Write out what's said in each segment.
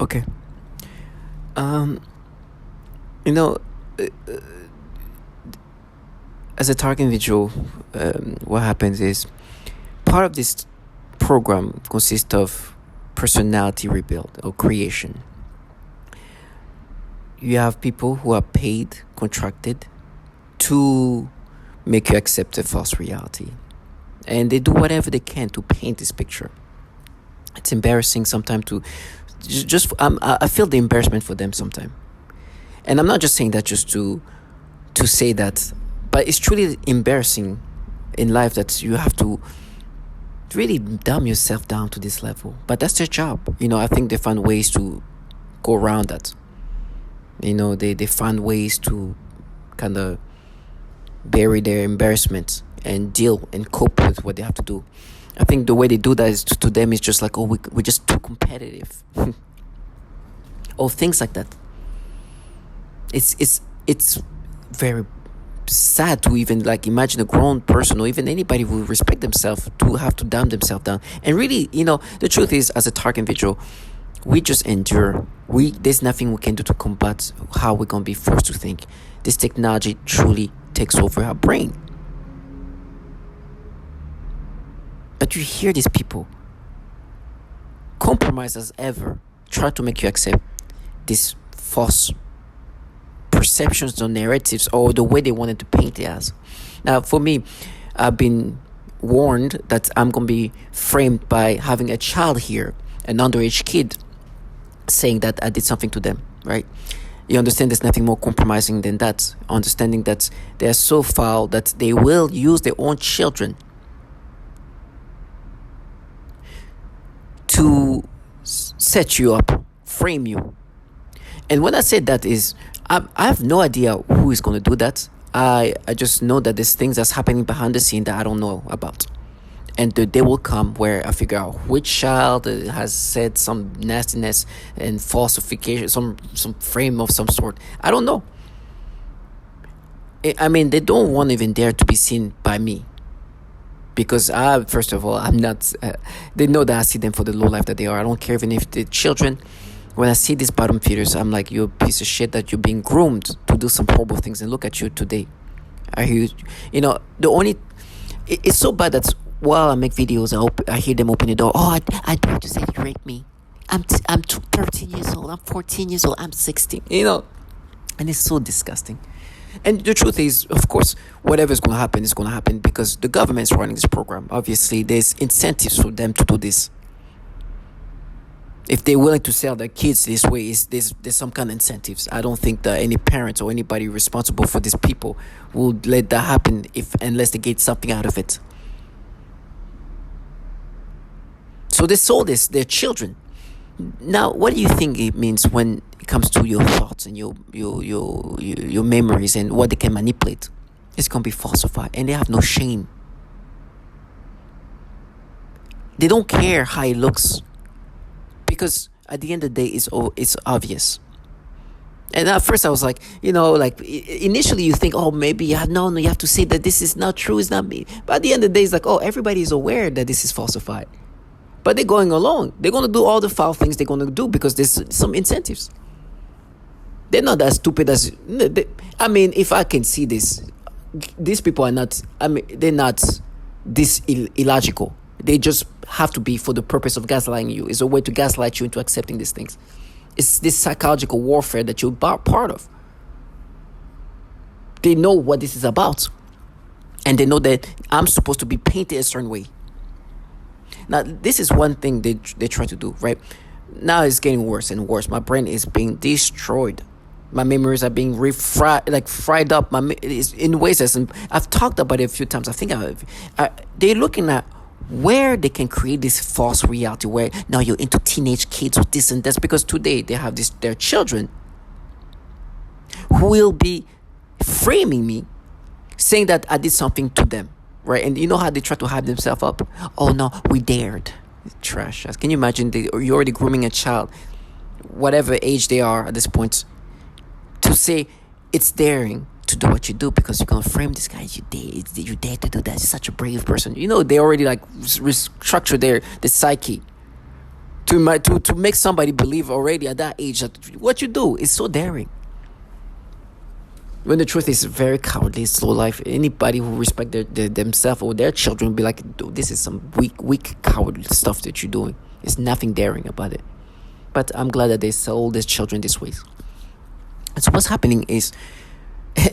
Okay. Um, you know, uh, as a target individual, what happens is part of this program consists of personality rebuild or creation. You have people who are paid, contracted to make you accept a false reality. And they do whatever they can to paint this picture. It's embarrassing sometimes to just, I feel the embarrassment for them sometimes. And I'm not just saying that just to say that, but it's truly embarrassing in life that you have to really dumb yourself down to this level. But that's their job. I think they find ways to go around that. They find ways to kind of bury their embarrassment and deal and cope with what they have to do. I think the way they do that is to them is just like, oh, we're just too competitive. Or things like that. It's very sad to even like imagine a grown person or even anybody who respect themselves to have to dumb themselves down. And really, the truth is, as a target individual, we just endure. There's nothing we can do to combat how we're gonna be forced to think. This technology truly takes over our brain. But you hear these people compromise as ever, try to make you accept these false perceptions or narratives or the way they wanted to paint it as. Now, for me, I've been warned that I'm going to be framed by having a child here, an underage kid, saying that I did something to them, right? You understand there's nothing more compromising than that. Understanding that they're so foul that they will use their own children to set you up, frame you. And when I say that is, I have no idea who is going to do that. I just know that there's things that's happening behind the scene that I don't know about. And the day will come where I figure out which child has said some nastiness and falsification, some frame of some sort. I don't know. I mean, they don't want even dare to be seen by me. Because first of all, I'm not, they know that I see them for the low life that they are. I don't care even if the children, when I see these bottom feeders, I'm like, you're a piece of shit that you're being groomed to do some horrible things. And look at you today. It's so bad that while I make videos, I hear them open the door. Oh, I dare to say you raped me. I'm 13 years old. I'm 14 years old. I'm 16. And it's so disgusting. And the truth is, of course, whatever is going to happen is going to happen because the government is running this program. Obviously, there's incentives for them to do this. If they're willing to sell their kids this way, there's some kind of incentives. I don't think that any parents or anybody responsible for these people would let that happen unless they get something out of it. So they sold their children. Now, what do you think it means when it comes to your thoughts and your memories and what they can manipulate? It's going to be falsified, and they have no shame. They don't care how it looks, because at the end of the day, it's obvious. And at first I was like, initially you think, oh, maybe you have to say that this is not true, it's not me. But at the end of the day, it's like, oh, everybody is aware that this is falsified. But they're going along. They're going to do all the foul things they're going to do because there's some incentives. They're not as stupid as... if I can see this, these people are not... they're not this illogical. They just have to be for the purpose of gaslighting you. It's a way to gaslight you into accepting these things. It's this psychological warfare that you're part of. They know what this is about. And they know that I'm supposed to be painted a certain way. Now, this is one thing they try to do, right? Now it's getting worse and worse. My brain is being destroyed. My memories are being fried up. In ways that I've talked about it a few times. I think they're looking at where they can create this false reality where now you're into teenage kids with this and that, because today they have their children who will be framing me, saying that I did something to them. Right, and you know how they try to hype themselves up? Oh no, we dared. Trash. Can you imagine you're already grooming a child, whatever age they are at this point, to say it's daring to do what you do because you're gonna frame this guy. You dare to do that. You're such a brave person. They already restructure the psyche to make somebody believe already at that age that what you do is so daring. When the truth is very cowardly, slow life. Anybody who respect themselves or their children will be like, "Dude, this is some weak, cowardly stuff that you're doing. There's nothing daring about it." But I'm glad that they sell these children this way. And so what's happening is,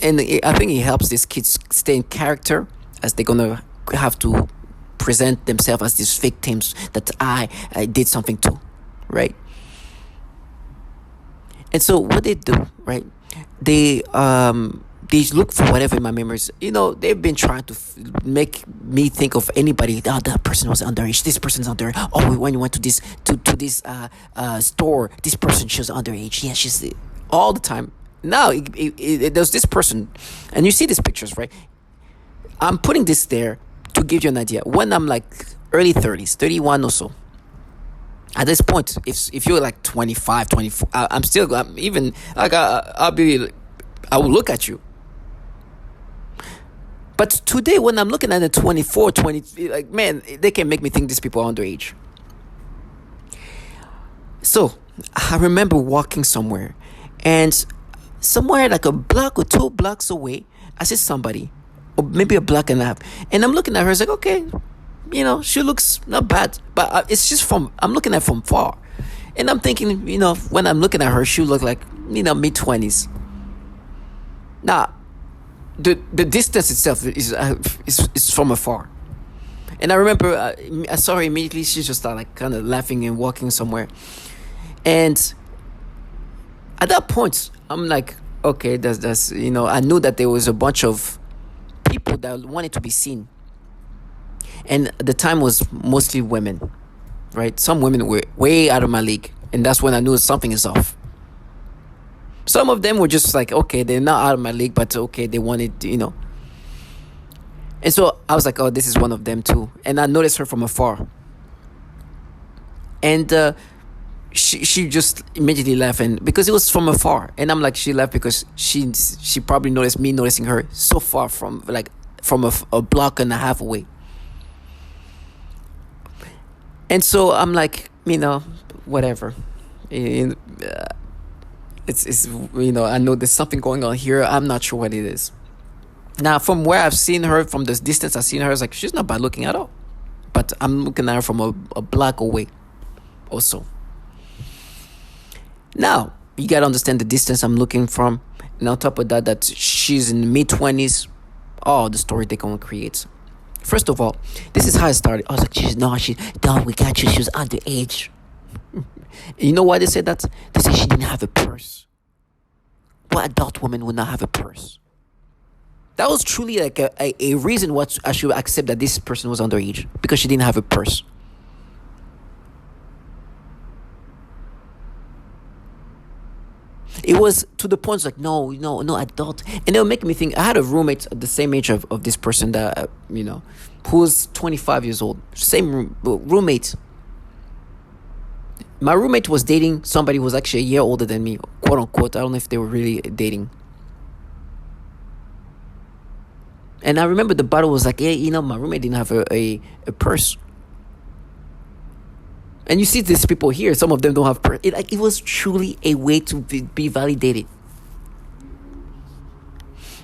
and I think it helps these kids stay in character as they're gonna have to present themselves as these victims that I did something to, right? And so what they do, right? They look for whatever in my memories. They've been trying to make me think of anybody. Oh, that person was underage. This person's underage. Oh, when you went to this store, this person, she was underage. Yeah, she's all the time. Now there's this person, and you see these pictures, right? I'm putting this there to give you an idea. When I'm like early 30s, 31 or so. At this point, if you're like 25, 24, I'm even like I will look at you. But today, when I'm looking at a 24, 20, like, man, they can make me think these people are underage. So I remember walking somewhere, and somewhere like a block or 2 blocks away, I see somebody, or maybe a block and a half, and I'm looking at her. It's like, okay, she looks not bad, but it's just I'm looking at from far, and I'm thinking, when I'm looking at her, she look like, mid-20s. Now, the distance itself is from afar, and I remember I saw her immediately. She just started like kind of laughing and walking somewhere, and at that point, I'm like, okay, that's I knew that there was a bunch of people that wanted to be seen. And the time was mostly women, right? Some women were way out of my league. And that's when I knew something is off. Some of them were just like, okay, they're not out of my league, but okay, they wanted, And so I was like, oh, this is one of them too. And I noticed her from afar. And she just immediately laughed, and because it was from afar. And I'm like, she laughed because she probably noticed me noticing her so far from a block and a half away. And so I'm like, whatever. It's I know there's something going on here. I'm not sure what it is. Now, from where I've seen her, from this distance I've seen her, it's like, she's not bad looking at all. But I'm looking at her from a block away also. Now, you got to understand the distance I'm looking from. And on top of that she's in the mid-20s. Oh, the story they're going to create. First of all, this is how it started. I was like, we got you. She was underage. You know why they said that? They said she didn't have a purse. What adult woman would not have a purse? That was truly like a reason why I should accept that this person was underage. Because she didn't have a purse. It was to the point like, no, adult. And they were making me think. I had a roommate at the same age of this person that, who was 25 years old. Same roommate. My roommate was dating somebody who was actually a year older than me, quote unquote. I don't know if they were really dating. And I remember the battle was like, hey, my roommate didn't have a purse. And you see these people here, some of them don't have purse. It was truly a way to be validated.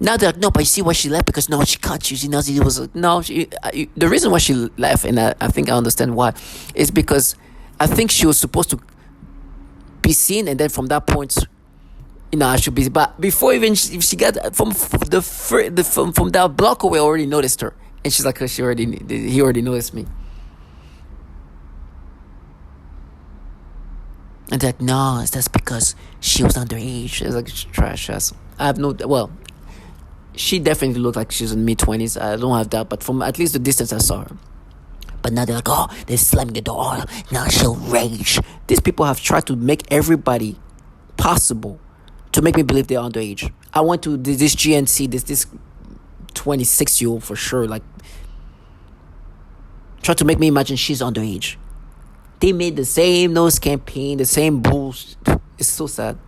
Now they're like, no, but you see why she left? Because no, she caught you. She knows it was the reason why she left, and I think I understand why, is because I think she was supposed to be seen, and then from that point, I should be. But before even she got from that block away, I already noticed her, and she's like, he already noticed me. And they're like, no, that's because she was underage. It's like trash ass. She definitely looked like she was in mid-20s. I don't have that, but from at least the distance I saw her. But now they're like, oh, they're slamming the door. Oh, now she'll rage. These people have tried to make everybody possible to make me believe they're underage. I went to this GNC, this 26-year-old for sure, like, tried to make me imagine she's underage. They made the same nose campaign, the same bullshit. It's so sad.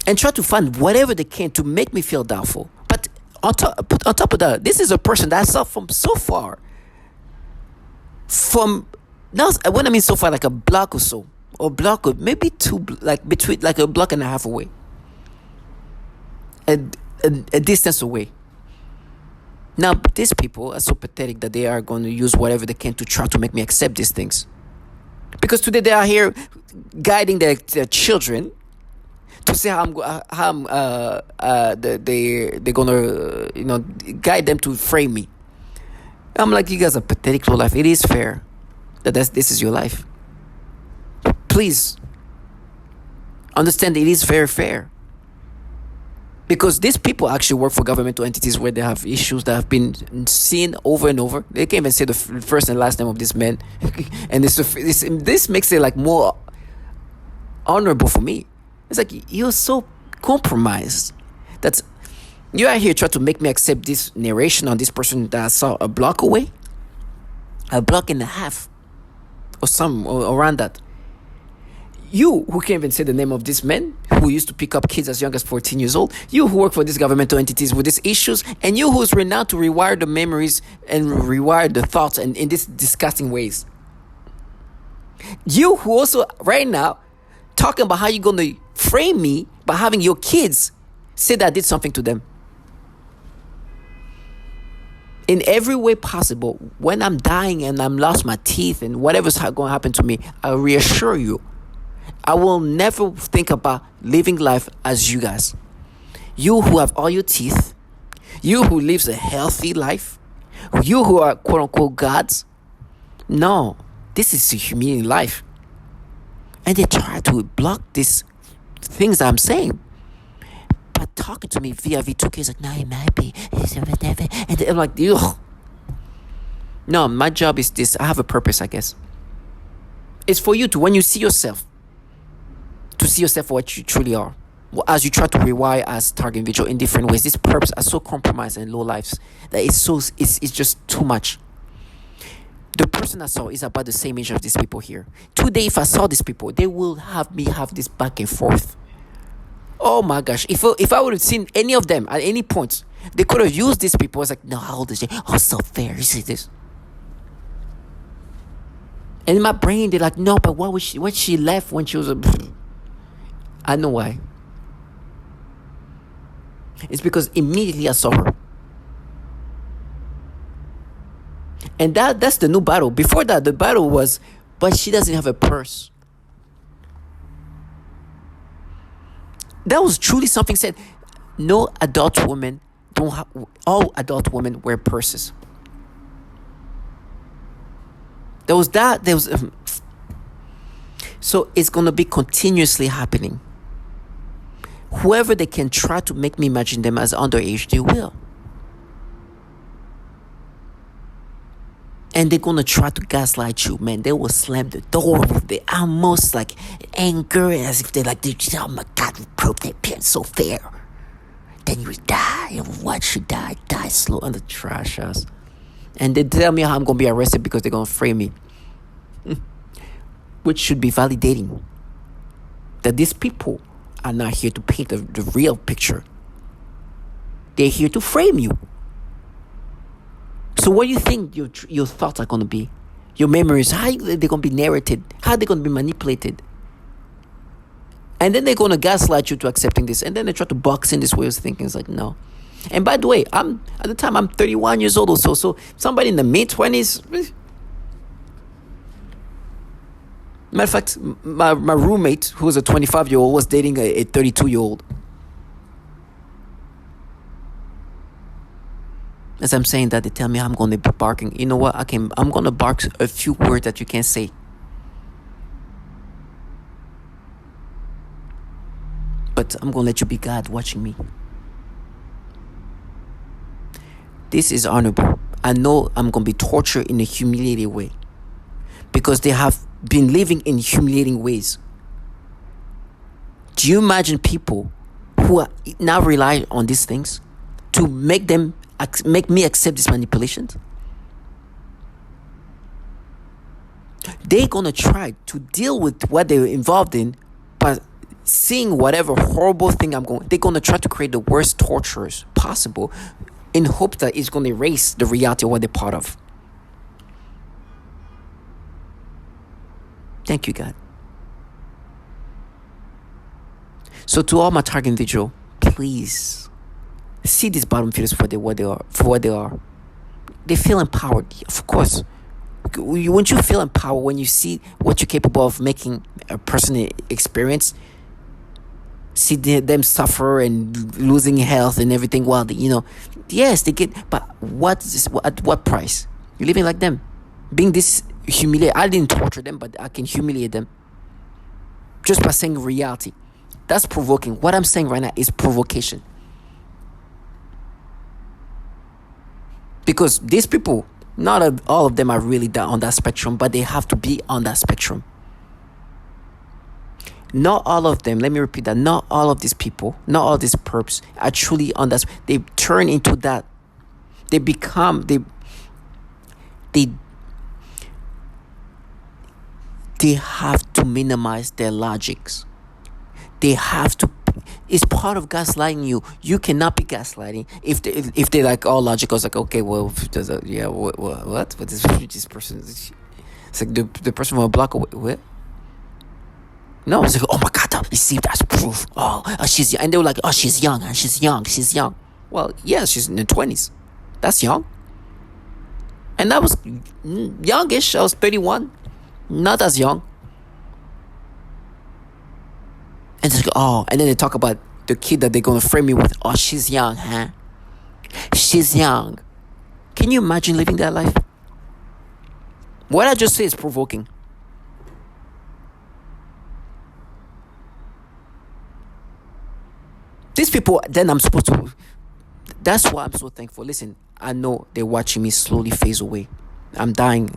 And try to find whatever they can to make me feel doubtful. But on top of that, this is a person that I saw from so far. from now, when I mean so far, like a block or so, or block or maybe two, like between like a block and a half away, a, a distance away. Now, these people are so pathetic that they are going to use whatever they can to try to make me accept these things. Because today they are here guiding their children to say how I'm they're gonna guide them to frame me. I'm like, you guys are pathetic low life. It is fair that this is your life. Please understand it is very fair. Because these people actually work for governmental entities where they have issues that have been seen over and over. They can't even say the first and last name of this man, and this makes it like more honorable for me. It's like you're so compromised that you are here trying to make me accept this narration on this person that I saw a block away, a block and a half, or around that. You who can't even say the name of this man who used to pick up kids as young as 14 years old, you who work for these governmental entities with these issues, and you who's renowned to rewire the memories and rewire the thoughts and in these disgusting ways. You who also right now talking about how you're going to frame me by having your kids say that I did something to them. In every way possible, when I'm dying and I'm lost my teeth and whatever's going to happen to me, I reassure you, I will never think about living life as you guys. You who have all your teeth, you who lives a healthy life, you who are quote unquote gods. No, this is a humiliating life. And they try to block these things that I'm saying. But talking to me via V2K is like, no, it might be. And I'm like, ugh. No, my job is this. I have a purpose, I guess. It's for you to, when you see yourself, to see yourself for what you truly are. As you try to rewire as target individual in different ways, these purposes are so compromised and low lives that it's just too much. The person I saw is about the same age of these people here. Today, if I saw these people, they will have me have this back and forth. Oh my gosh. If I would have seen any of them at any point, they could have used these people. It's like, no, how old is she? Oh, so fair. You see this? And in my brain, they're like, no, but why was she, when she left when she was a... I know why. It's because immediately I saw her. And that's the new battle. Before that, the battle was, but she doesn't have a purse. That was truly something said. No adult women all adult women wear purses. There was that. There was. So it's gonna be continuously happening. Whoever they can try to make me imagine them as underage, they will. And they're gonna try to gaslight you, man. They will slam the door with the almost like anger, as if they're like, oh my God, we proved their parents so fair. Then you die, and once you die slow on the trash house. And they tell me how I'm gonna be arrested because they're gonna frame me. Which should be validating that these people are not here to paint the real picture. They're here to frame you. So what do you think your thoughts are going to be? Your memories, how they're going to be narrated? How they're going to be manipulated? And then they're going to gaslight you to accepting this. And then they try to box in this way of thinking. It's like, no. And by the way, at the time, I'm 31 years old or so. So somebody in the mid-20s... Matter of fact, my roommate, who was a 25-year-old, was dating a 32-year-old. As I'm saying that, they tell me I'm going to be barking. You know what? I'm going to bark a few words that you can't say. But I'm going to let you be God watching me. This is honorable. I know I'm going to be tortured in a humiliating way. Because they have been living in humiliating ways. Do you imagine people who are now rely on these things to make me accept these manipulations? They're gonna try to deal with what they're involved in by seeing whatever horrible thing they're gonna try to create the worst tortures possible in hopes that it's gonna erase the reality of what they're part of. Thank you, God. So to all my target individual, please see these bottom feeders for what they are. They feel empowered, of course. Won't you feel empowered when you see what you're capable of making a person experience? See them suffer and losing health and everything. While yes, they get. But at what price? You're living like them, being this humiliated. I didn't torture them, but I can humiliate them just by saying reality. That's provoking. What I'm saying right now is provocation. Because these people, not all of them are really on that spectrum, but they have to be on that spectrum. Not all of them, let me repeat that, not all of these people, not all these perps are truly on that. They turn into that. They become, they have to minimize their logics. They have to. It's part of gaslighting you. You cannot be gaslighting if they like all logical. It's like, okay, well, what this person? It's like the person from a block away. What? No, it's like, oh my God, you see, that's proof. She's young. And they were like, oh, she's young, and she's young. Well, yeah, she's in her 20s. That's young. And that was youngish. I was 31. Not as young. And it's like, and then they talk about the kid that they're going to frame me with. Oh, she's young, huh? She's young. Can you imagine living that life? What I just say is provoking. These people, then I'm supposed to. That's why I'm so thankful. Listen, I know they're watching me slowly phase away. I'm dying,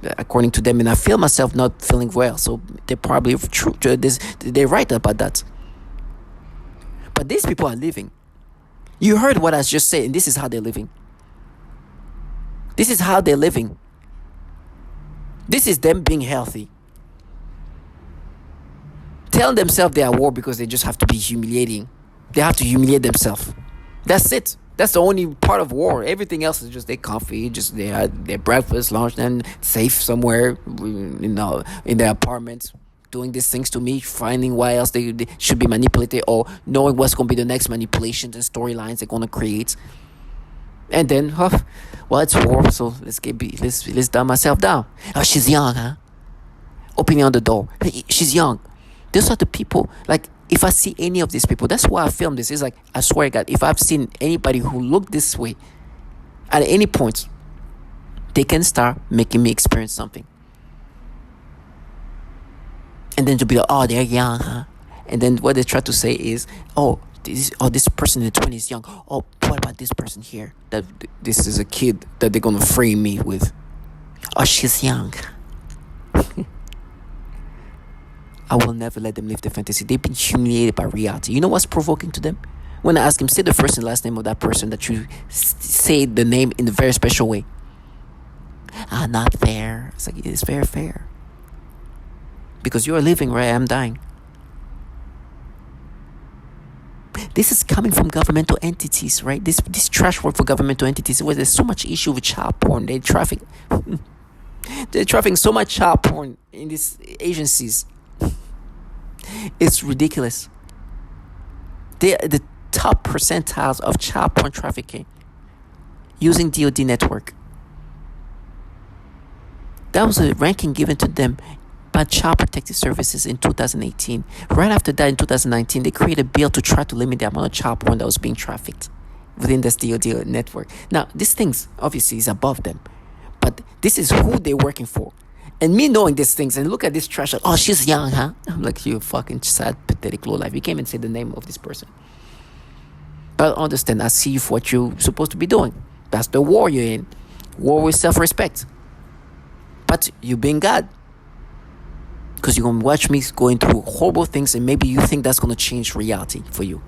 according to them, and I feel myself not feeling well. So they're probably true. They're right about that. But these people are living. You heard what I just said, and this is how they're living. This is how they're living. This is them being healthy. Telling themselves they're at war because they just have to be humiliating. They have to humiliate themselves. That's it. That's the only part of war. Everything else is just they comfy, just they had their breakfast, lunch, and safe somewhere, in their apartment, doing these things to me, finding why else they should be manipulated, or knowing what's going to be the next manipulations and storylines they're going to create. And then, well, it's war, so let's dumb myself down. Oh, she's young, huh? Opening on the door. Hey, she's young. Those are the people, like, if I see any of these people, that's why I filmed this. It's like, I swear to God, if I've seen anybody who looked this way at any point, they can start making me experience something. And then to be like, oh, they're young, huh? And then what they try to say is, this person in the 20s is young. Oh, what about this person here? That this is a kid that they're gonna frame me with. Oh, she's young. I will never let them live the fantasy. They've been humiliated by reality. You know what's provoking to them? When I ask him, say the first and last name of that person that you say the name in a very special way. Not fair. It's like, it's very fair. Because you're living where I am dying. This is coming from governmental entities, right? This trash work for governmental entities, where there's so much issue with child porn. They're trafficking so much child porn in these agencies. It's ridiculous. They're the top percentiles of child porn trafficking using DoD network. That was a ranking given to them by Child Protective Services in 2018. Right after that, in 2019, they created a bill to try to limit the amount of child porn that was being trafficked within this DoD network. Now, these things obviously is above them, but this is who they're working for. And me knowing these things and look at this trash, like, oh, she's young, huh? I'm like, you fucking sad, pathetic lowlife. You can't even say the name of this person. But understand, I see you for what you're supposed to be doing. That's the war you're in. War with self-respect. But you being God. Because you're going to watch me going through horrible things, and maybe you think that's going to change reality for you.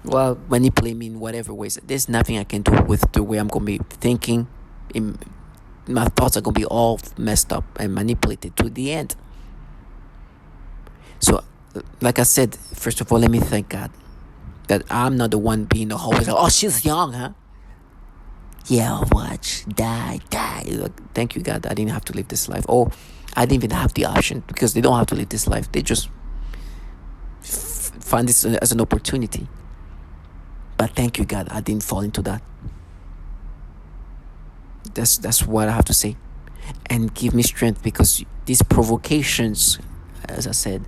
Well, manipulate me in whatever ways. There's nothing I can do with the way I'm going to be thinking. My thoughts are going to be all messed up and manipulated to the end. So, like I said, first of all, let me thank God that I'm not the one being the whole, like, oh, she's young, huh? Yeah, watch, die. Like, thank you, God, I didn't have to live this life. Oh, I didn't even have the option because they don't have to live this life. They just find this as an opportunity. But thank you, God, I didn't fall into that. That's what I have to say. And give me strength because these provocations, as I said,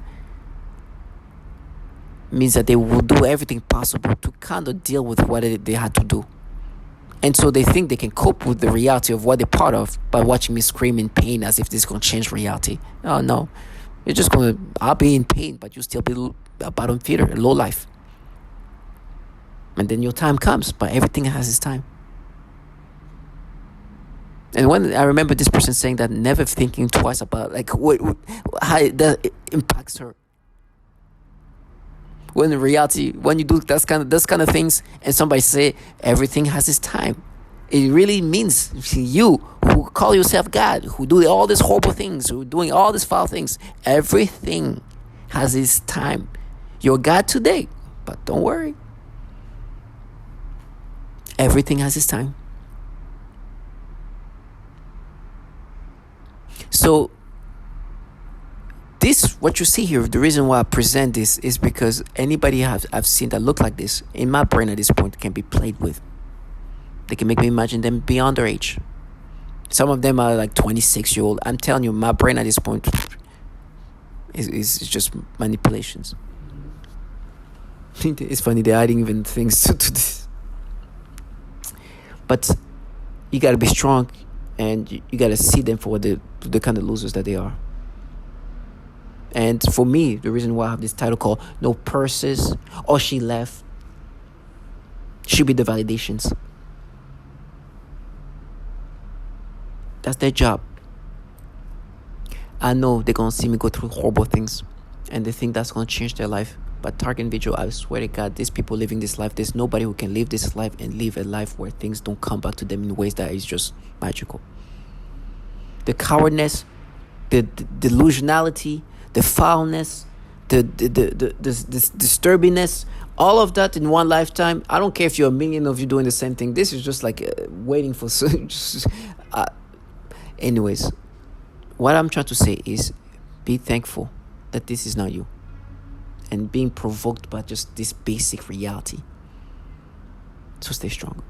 means that they will do everything possible to kind of deal with what they had to do. And so they think they can cope with the reality of what they're part of by watching me scream in pain as if this is going to change reality. Oh, no. You're just going to, I'll be in pain, but you still be a bottom feeder, a low life. And then your time comes, but everything has its time. And when I remember this person saying that, never thinking twice about like how that impacts her. When in reality, when you do those kind of things, and somebody say everything has its time, it really means you who call yourself God, who do all these horrible things, who doing all these foul things, everything has its time. You're God today, but don't worry. Everything has its time. So this, what you see here, the reason why I present this is because anybody I've seen that look like this in my brain at this point can be played with. They can make me imagine them beyond their age. Some of them are like 26-year-old. I'm telling you, my brain at this point is just manipulations. It's funny, they're adding even things to this. But you gotta be strong, and you gotta see them for the kind of losers that they are. And for me, the reason why I have this title called No Purses, or She Left, should be the validations. That's their job. I know they're going to see me go through horrible things, and they think that's going to change their life. But target video, I swear to God, these people living this life, there's nobody who can live this life and live a life where things don't come back to them in ways that is just magical. The cowardness, the delusionality, the foulness, the disturbingness, all of that in one lifetime. I don't care if you're a million of you doing the same thing. This is just like waiting for anyways, what I'm trying to say is be thankful that this is not you, and being provoked by just this basic reality. So stay strong.